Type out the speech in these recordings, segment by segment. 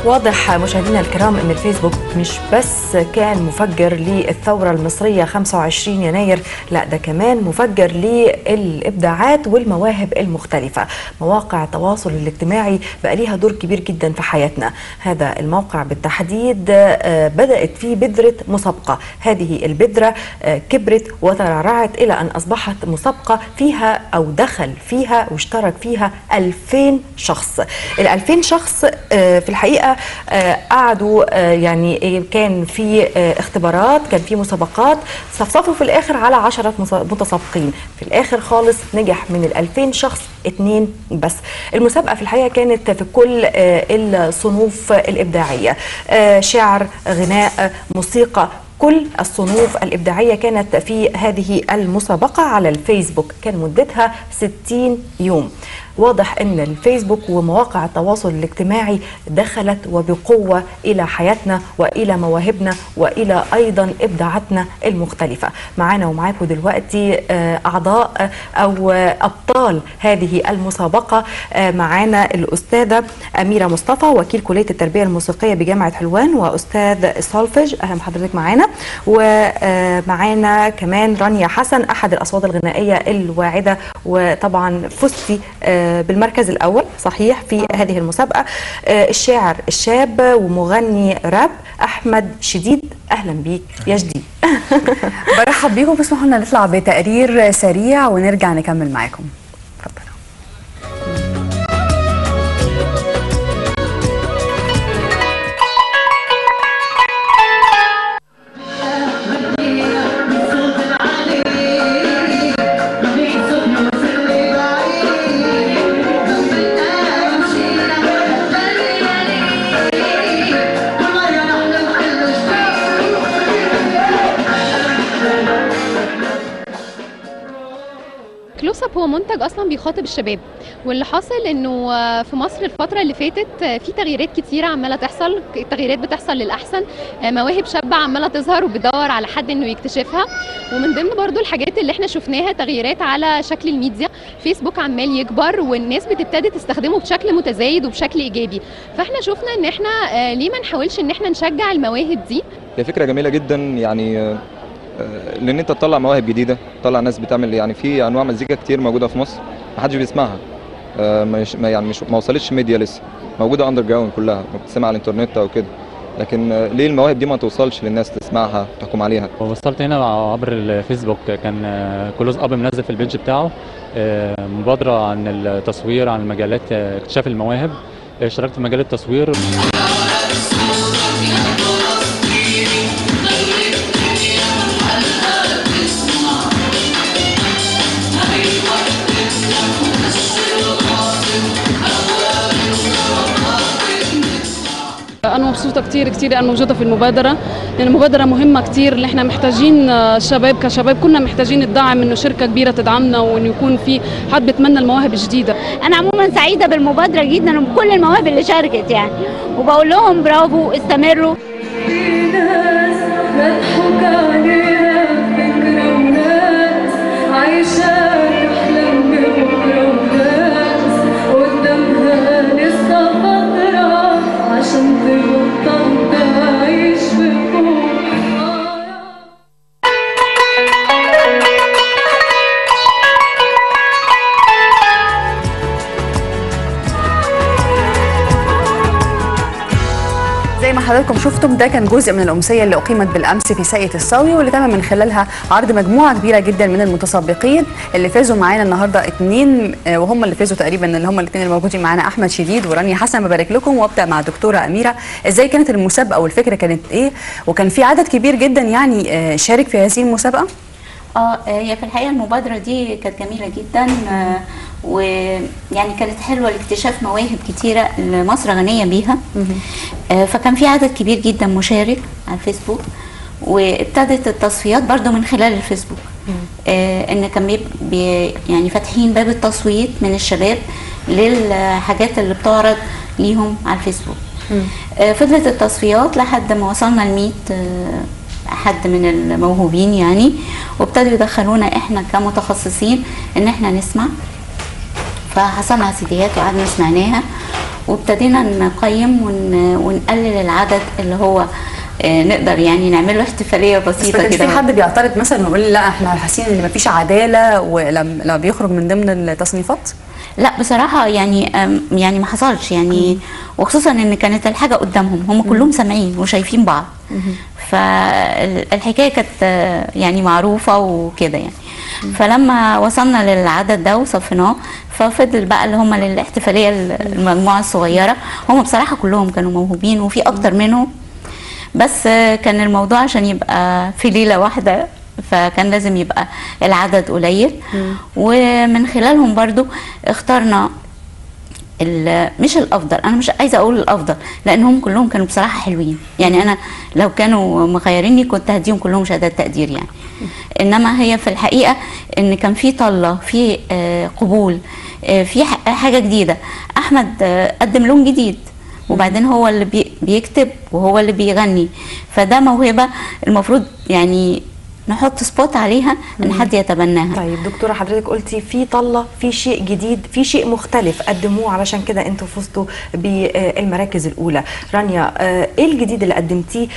واضح مشاهدينا الكرام ان الفيسبوك مش بس كان مفجر للثورة المصرية 25 يناير، لا ده كمان مفجر للإبداعات والمواهب المختلفة. مواقع التواصل الاجتماعي بقى ليها دور كبير جدا في حياتنا. هذا الموقع بالتحديد بدأت فيه بذرة مسابقة، هذه البذرة كبرت وترعرعت إلى أن أصبحت مسابقة فيها أو دخل فيها واشترك فيها 2000 شخص. ال2000 شخص في الحقيقة قعدوا يعني كان في اختبارات، كان في مسابقات، صفصفوا في الآخر على 10 متسابقين. في الآخر خالص نجح من ال2000 شخص 2 بس. المسابقة في الحقيقة كانت في كل الصنوف الإبداعية، شعر، غناء، موسيقى، كل الصنوف الإبداعية كانت في هذه المسابقة على الفيسبوك. كان مدتها 60 يوم. واضح ان الفيسبوك ومواقع التواصل الاجتماعي دخلت وبقوة الى حياتنا والى مواهبنا والى ايضا ابداعاتنا المختلفة. معانا ومعاكم دلوقتي اعضاء او ابطال هذه المسابقة. معانا الاستاذة أميرة مصطفى، وكيل كلية التربية الموسيقية بجامعة حلوان واستاذ سولفيج، اهلا بحضرتك معانا. ومعانا كمان رانيا حسن، احد الاصوات الغنائية الواعدة، وطبعا فزتي بالمركز الأول صحيح في هذه المسابقة. الشاعر الشاب ومغني راب أحمد شديد، أهلا بيك يا جديد. برحب بيكم. بسمحوا لنا نطلع بتقرير سريع ونرجع نكمل معاكم. كلوز اب هو منتج اصلا بيخاطب الشباب، واللي حاصل انه في مصر الفتره اللي فاتت في تغييرات كتيره عماله تحصل، التغييرات بتحصل للاحسن، مواهب شابه عماله تظهر وبتدور على حد انه يكتشفها. ومن ضمن برضو الحاجات اللي احنا شفناها تغييرات على شكل الميديا، فيسبوك عمال يكبر والناس بتبتدي تستخدمه بشكل متزايد وبشكل ايجابي. فاحنا شفنا ان احنا ليه ما نحاولش ان احنا نشجع المواهب دي. هي فكره جميله جدا، يعني لان انت تطلع مواهب جديده، تطلع ناس بتعمل، يعني في انواع مزيكا كتير موجوده في مصر ما حدش بيسمعها، ما وصلتش ميديا لسه، موجوده اندر جراوند كلها بتسمع على الانترنت او كده. لكن ليه المواهب دي ما توصلش للناس تسمعها تحكم عليها؟ وصلت هنا عبر الفيسبوك، كان كلوز اب منزل في البيج بتاعه مبادره عن التصوير، عن مجالات اكتشاف المواهب. اشتركت في مجال التصوير. أنا مبسوطة كتير أنا موجودة في المبادرة، لأن المبادرة مهمة كتير، اللي احنا محتاجين الشباب كشباب كنا محتاجين الدعم، إنه شركة كبيرة تدعمنا وإنه يكون في حد بيتمنى المواهب الجديدة. أنا عموما سعيدة بالمبادرة جدا وبكل المواهب اللي شاركت يعني، وبقول لهم برافو، استمروا. زي ما حضراتكم شفتم ده كان جزء من الأمسية اللي أقيمت بالأمس في ساقية الصاوي، واللي تم من خلالها عرض مجموعة كبيرة جدا من المتسابقين اللي فازوا معانا النهارده 2، وهم اللي فازوا تقريبا، اللي هم الاثنين الموجودين معانا أحمد شديد ورانيا حسن. ببارك لكم. وابدأ مع الدكتورة أميرة، ازاي كانت المسابقة والفكرة كانت ايه؟ وكان في عدد كبير جدا يعني شارك في هذه المسابقة؟ هي في الحقيقة المبادرة دي كانت جميلة جدا، ويعني كانت حلوة لاكتشاف مواهب كتيرة اللي مصر غنية بيها. فكان في عدد كبير جدا مشارك على الفيسبوك، وابتدت التصفيات برضو من خلال الفيسبوك. ان كان يعني فاتحين باب التصويت من الشباب للحاجات اللي بتعرض ليهم على الفيسبوك. فضلت التصفيات لحد ما وصلنا ل100 حد من الموهوبين يعني، وابتدوا يدخلونا احنا كمتخصصين ان احنا نسمع. فحصلنا على سيديات وقعدنا سمعناها، وابتدينا نقيم ونقلل العدد اللي هو نقدر يعني نعمل له احتفاليه بسيطه كده. بس في حد بيعترض مثلا ويقول لا احنا حاسين ان مفيش عداله ولما بيخرج من ضمن التصنيفات؟ لا بصراحه يعني ما حصلش يعني، وخصوصا ان كانت الحاجه قدامهم، هم كلهم سامعين وشايفين بعض، فالحكايه كانت يعني معروفه وكده يعني. فلما وصلنا للعدد ده وصفناه، ففضل بقى اللي هم للاحتفاليه المجموعه الصغيره. هم بصراحه كلهم كانوا موهوبين وفي اكتر منهم، بس كان الموضوع عشان يبقى في ليله واحده فكان لازم يبقى العدد قليل. ومن خلالهم برضو اخترنا مش الافضل، انا مش عايزه اقول الافضل لانهم كلهم كانوا بصراحه حلوين يعني. انا لو كانوا مخيريني كنت هديهم كلهم شهادات تقدير يعني. انما هي في الحقيقه ان كان في طله، في قبول، في حاجه جديده. احمد قدم لون جديد، وبعدين هو اللي بيكتب وهو اللي بيغني، فده موهبه المفروض يعني نحط سبوت عليها ان حد يتبناها. طيب دكتوره، حضرتك قلتي في طله، في شيء جديد، في شيء مختلف قدموه، علشان كده انتوا فزتوا بالمراكز الاولى. رانيا، ايه الجديد اللي قدمتيه؟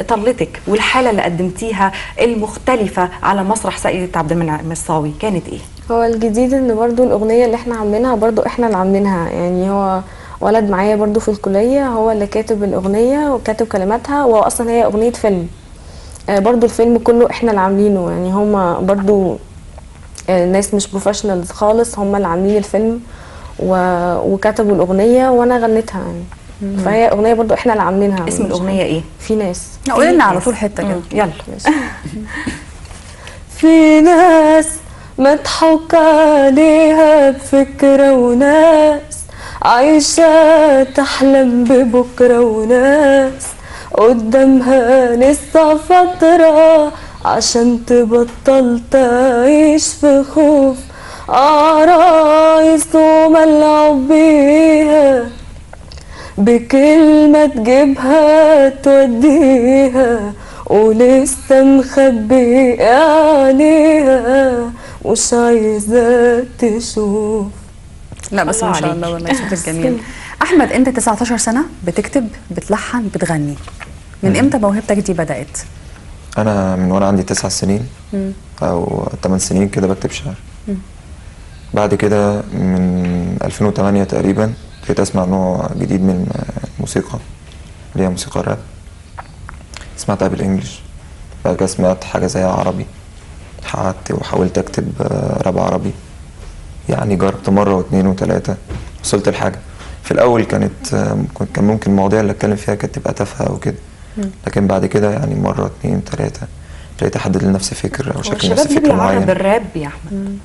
طلتك والحاله اللي قدمتيها المختلفه على مسرح سيدة عبد المنعم الصاوي كانت ايه؟ هو الجديد ان برضو الاغنيه اللي احنا عاملينها برضو احنا اللي عاملينها يعني. هو ولد معايا برضو في الكليه هو اللي كاتب الاغنيه وكاتب كلماتها، واصلا هي اغنيه فيلم. برضو الفيلم كله احنا اللي عاملينه يعني. هما برضو ناس مش بروفيشنالز خالص، هما اللي عاملين الفيلم وكتبوا الاغنيه وانا غنيتها يعني. فهي اغنيه برضو احنا اللي عاملينها. اسم الاغنيه ايه؟ في ناس. قولي لنا على طول حته كده. يلا. في ناس مضحوك عليها بفكره، وناس عايشه تحلم ببكره، وناس قدامها لسه فترة عشان تبطل تعيش في خوف، عرايس وملعب بيها بكلمة تجيبها توديها، ولسه مخبي عليها مش عايزة تشوف. لا بس ما شاء الله والله صوتك جميل. احمد، انت 19 سنه بتكتب، بتلحن، بتغني. من امتى موهبتك دي بدات؟ انا من وانا عندي 9 سنين او 8 سنين كده بكتب شعر. بعد كده من 2008 تقريبا بقيت اسمع نوع جديد من الموسيقى اللي هي موسيقى الراب. سمعتها بالانجلش، بعد كده سمعت حاجه زي عربي، قعدت وحاولت اكتب راب عربي يعني. جربت مره واثنين وثلاثه، وصلت لحاجه. في الاول كان ممكن المواضيع اللي اتكلم فيها كانت تبقى تافهه او كده، لكن بعد كده يعني مره اثنين ثلاثه ابتديت احدد لنفسي فكر او شكل نفسي فكر معين. الشباب بالراب يا احمد؟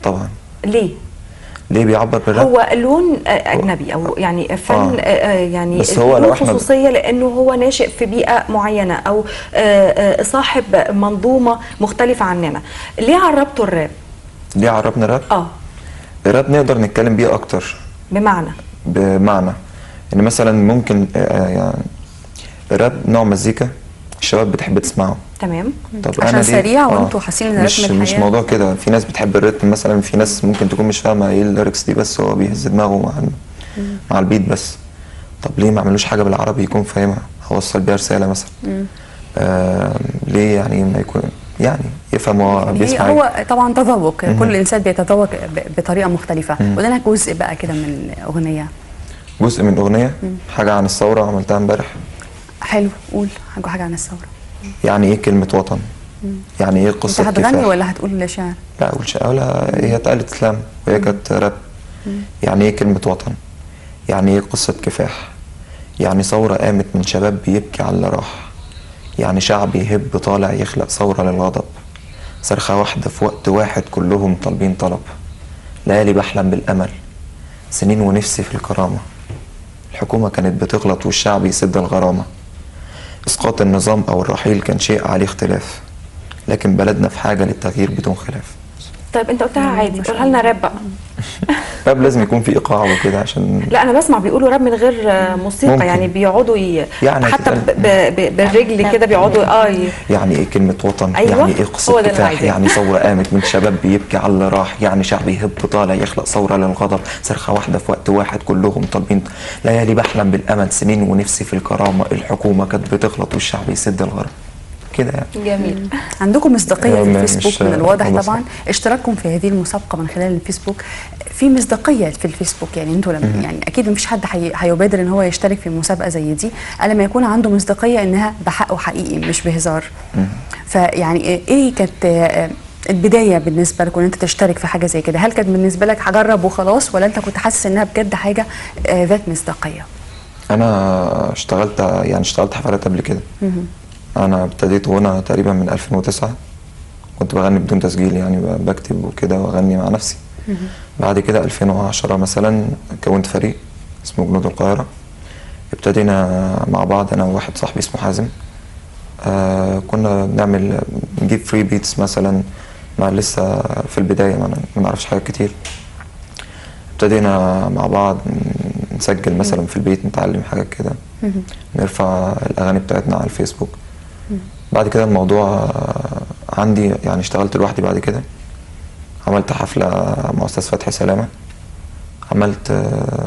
طبعا. ليه بيعبر بالراب؟ هو لون اجنبي او يعني فن يعني بس هو لو احنا خصوصيه لانه هو ناشئ في بيئه معينه او صاحب منظومه مختلفه عننا. ليه عربتوا الراب؟ ليه عربنا الراب؟ الراب نقدر نتكلم بيه اكتر. بمعنى ان مثلا ممكن يعني الراب نوع مزيكا الشباب بتحب تسمعه. تمام. طب عشان انا سريع وانتوا حاسين ان رتم الحياه مش موضوع كده. في ناس بتحب الريتم مثلا، في ناس ممكن تكون مش فاهمه ايه الليركس دي، بس هو بيهز دماغه مع البيت بس. طب ليه ما عملوش حاجه بالعربي يكون فاهمها، اوصل بيها رساله مثلا؟ ليه يعني ما يكون يعني يفهم هو بيسمع؟ هو طبعا تذوق، كل انسان بيتذوق بطريقه مختلفه. قول لنا جزء بقى كده من اغنيه. جزء من اغنيه؟ حاجه عن الثوره عملتها امبارح. حلو، قول حاجه عن الثوره. يعني ايه كلمه وطن؟ يعني ايه قصه انت هتغني ولا هتقول شعر؟ لا اقول شعر. ولا هي اتقالت اسلام وهي كانت راب. يعني ايه كلمه وطن؟ يعني ايه قصه كفاح؟ يعني ثوره قامت من شباب بيبكي على اللي راح. يعني شعب يهب طالع يخلق ثوره للغضب. صرخه واحده في وقت واحد كلهم طالبين طلب. ليالي بحلم بالامل، سنين ونفسي في الكرامه. الحكومه كانت بتغلط والشعب يسد الغرامه. اسقاط النظام او الرحيل كان شيء عليه اختلاف، لكن بلدنا في حاجه للتغيير بدون خلاف. طيب انت قلتها عادي، قولها لنا راب بقى. راب لازم يكون في ايقاع وكده عشان لا انا بسمع بيقولوا راب من غير موسيقى ممكن. يعني بيقعدوا يعني حتى بالرجل كده بيقعدوا يعني ايه كلمة وطن؟ أيوة. يعني ايه قصة كفاح؟ يعني ثورة قامت من شباب بيبكي على اللي راح، يعني شعب يهب طالع يخلق ثورة للغضب، صرخة واحدة في وقت واحد كلهم طالبين، ليالي بحلم بالامل سنين ونفسي في الكرامة، الحكومة كانت بتغلط والشعب يسد الغرب كده يعني. جميل. عندكم مصداقيه في الفيسبوك من الواضح طبعا، اشتراككم في هذه المسابقه من خلال الفيسبوك في مصداقيه في الفيسبوك، يعني انتوا لما يعني اكيد مفيش حد هيبادر ان هو يشترك في مسابقه زي دي الا لما يكون عنده مصداقيه انها بحق وحقيقي مش بهزار. فيعني ايه كانت البدايه بالنسبه لك وان انت تشترك في حاجه زي كده؟ هل كانت بالنسبه لك هجرب وخلاص ولا انت كنت حاسس انها بجد حاجه ذات مصداقيه؟ انا اشتغلت حفلات قبل كده. انا ابتديت غنى تقريبا من 2009، كنت بغني بدون تسجيل يعني بكتب وكده واغني مع نفسي. بعد كده 2010 مثلا كونت فريق اسمه جنود القاهرة، ابتدينا مع بعض انا وواحد صاحبي اسمه حازم. كنا نجيب فري بيتس مثلا، مع لسه في البداية ما نعرفش حاجات كتير. ابتدينا مع بعض نسجل مثلا في البيت، نتعلم حاجات كده، نرفع الاغاني بتاعتنا على الفيسبوك. بعد كده الموضوع عندي يعني اشتغلت لوحدي. بعد كده عملت حفلة مع أستاذ فتحي سلامة، عملت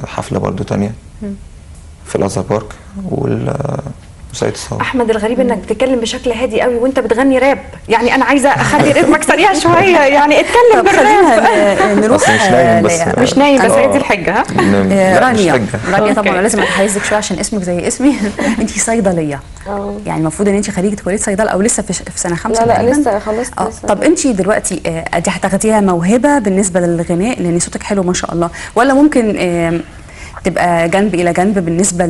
حفلة برضو تانية في الأزهر بارك وسيد الصاوي. احمد الغريب انك بتتكلم بشكل هادي قوي وانت بتغني راب، يعني انا عايزه اخلي رتمك سريع شويه، يعني اتكلم بالراب. نروح مش نايم بس هي دي الحجه. ها رانيا طبعا لازم اتحيزك شويه عشان اسمك زي اسمي. انت صيدليه، يعني المفروض ان انت خريجه كليه صيدله او لسه في سنه 5؟ لا لسه خلصت. طب انت دلوقتي دي هتاخديها موهبه بالنسبه للغناء لان صوتك حلو ما شاء الله، ولا ممكن تبقى جنب الى جنب بالنسبه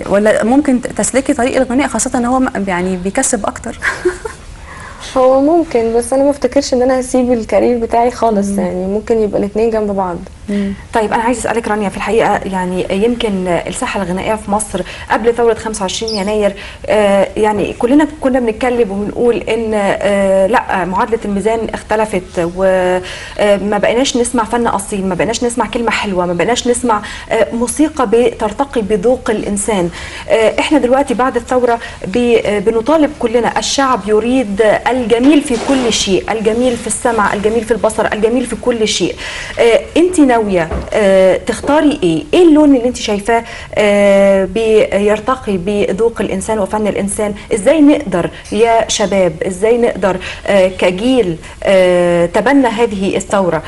ولا ممكن تسلكي طريق الغناء خاصه ان هو يعني بيكسب اكتر؟ هو ممكن، بس انا ما افتكرش ان انا هسيب الكارير بتاعي خالص. يعني ممكن يبقى الاثنين جنب بعض. طيب انا عايز اسالك رانيا، في الحقيقه يعني يمكن الساحه الغنائيه في مصر قبل ثوره 25 يناير يعني كلنا كنا بنتكلم وبنقول ان لا معادله الميزان اختلفت، وما بقيناش نسمع فن اصيل، ما بقيناش نسمع كلمه حلوه، ما بقيناش نسمع موسيقى بترتقي بذوق الانسان. احنا دلوقتي بعد الثوره بنطالب كلنا، الشعب يريد الجميل في كل شيء، الجميل في السمع، الجميل في البصر، الجميل في كل شيء. انت ناويه تختاري ايه اللون اللي انت شايفاه بيرتقي بذوق الانسان وفن الانسان؟ ازاي نقدر يا شباب، ازاي نقدر كجيل تبنى هذه الثوره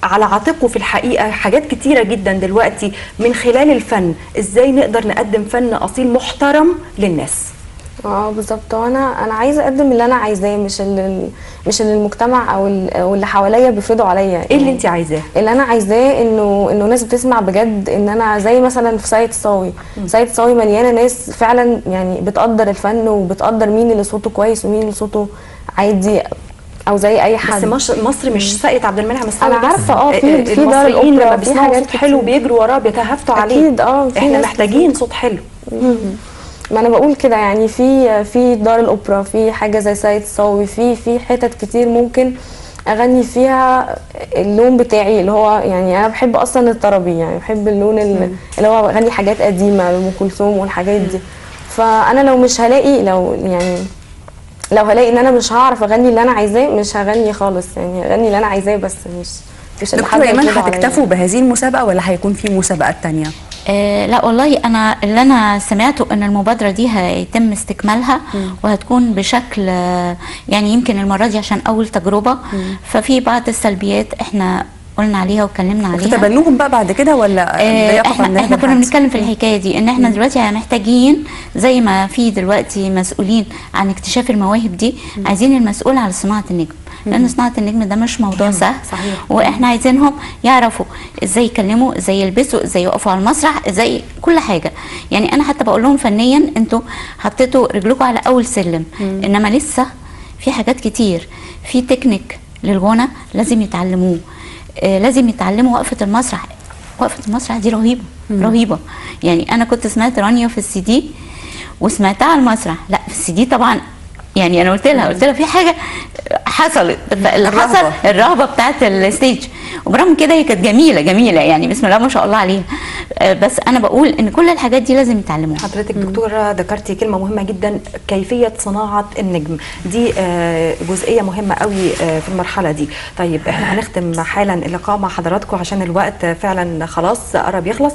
على عاتقه في الحقيقه حاجات كتيره جدا دلوقتي من خلال الفن، ازاي نقدر نقدم فن اصيل محترم للناس؟ بالظبط. وانا عايزه اقدم اللي انا عايزاه، مش اللي المجتمع او اللي حواليا بيفرضوا عليا. ايه اللي انت عايزاه؟ اللي انا عايزاه انه ناس بتسمع بجد، ان انا زي مثلا في سيد الصاوي. سيد الصاوي مليانه ناس فعلا يعني بتقدر الفن وبتقدر مين اللي صوته كويس ومين اللي صوته عادي او زي اي حد. بس مصر مش ساقية عبد المنعم الصاوي. انا عارفه في دار الاوبرا لما بيسمعوا صوت حلو بيجروا وراه بيتهافتوا عليه. اكيد احنا محتاجين صوت حلو. ما انا بقول كده، يعني في دار الاوبرا، في حاجه زي سيد الصاوي، في حتت كتير ممكن اغني فيها اللون بتاعي اللي هو يعني انا بحب اصلا الطربي، يعني بحب اللون اللي هو بغني حاجات قديمه ام كلثوم والحاجات دي. فانا لو مش هلاقي لو هلاقي ان انا مش هعرف اغني اللي انا عايزاه مش هغني خالص، يعني هغني اللي انا عايزاه بس مش اللي حد ايمان. هتكتفوا بهذه المسابقه ولا هيكون في مسابقات ثانيه؟ لا والله اللي انا سمعته ان المبادره دي هيتم استكمالها وهتكون بشكل يعني يمكن المره دي عشان اول تجربه، ففي بعض السلبيات احنا قلنا عليها واتكلمنا عليها. تتبنوهم بقى بعد كده ولا احنا كنا بنتكلم في الحكايه دي ان احنا دلوقتي محتاجين زي ما في دلوقتي مسؤولين عن اكتشاف المواهب دي، عايزين المسؤول على صناعه النجم، لان صناعه النجم ده مش موضوع سهل. صحيح. واحنا عايزينهم يعرفوا ازاي يكلموا، ازاي يلبسوا، ازاي يقفوا على المسرح، ازاي كل حاجه. يعني انا حتى بقول لهم فنيا انتوا حطيتوا رجلكم على اول سلم، انما لسه في حاجات كتير، في تكنيك للغنى لازم يتعلموه. لازم يتعلموا وقفه المسرح. وقفه المسرح دي رهيبه رهيبه. يعني انا كنت سمعت رانيا في السي دي وسمعتها على المسرح، لا في السي دي طبعا يعني انا قلت لها في حاجه حصلت، اللي حصل الرهبه بتاعت الستيج، وبرغم كده هي كانت جميله يعني بسم الله ما شاء الله عليها. بس انا بقول ان كل الحاجات دي لازم يتعلموها. حضرتك دكتوره ذكرتي كلمه مهمه جدا، كيفيه صناعه النجم، دي جزئيه مهمه قوي في المرحله دي. طيب احنا هنختم حالا اللقاء مع حضراتكم عشان الوقت فعلا خلاص قرب يخلص.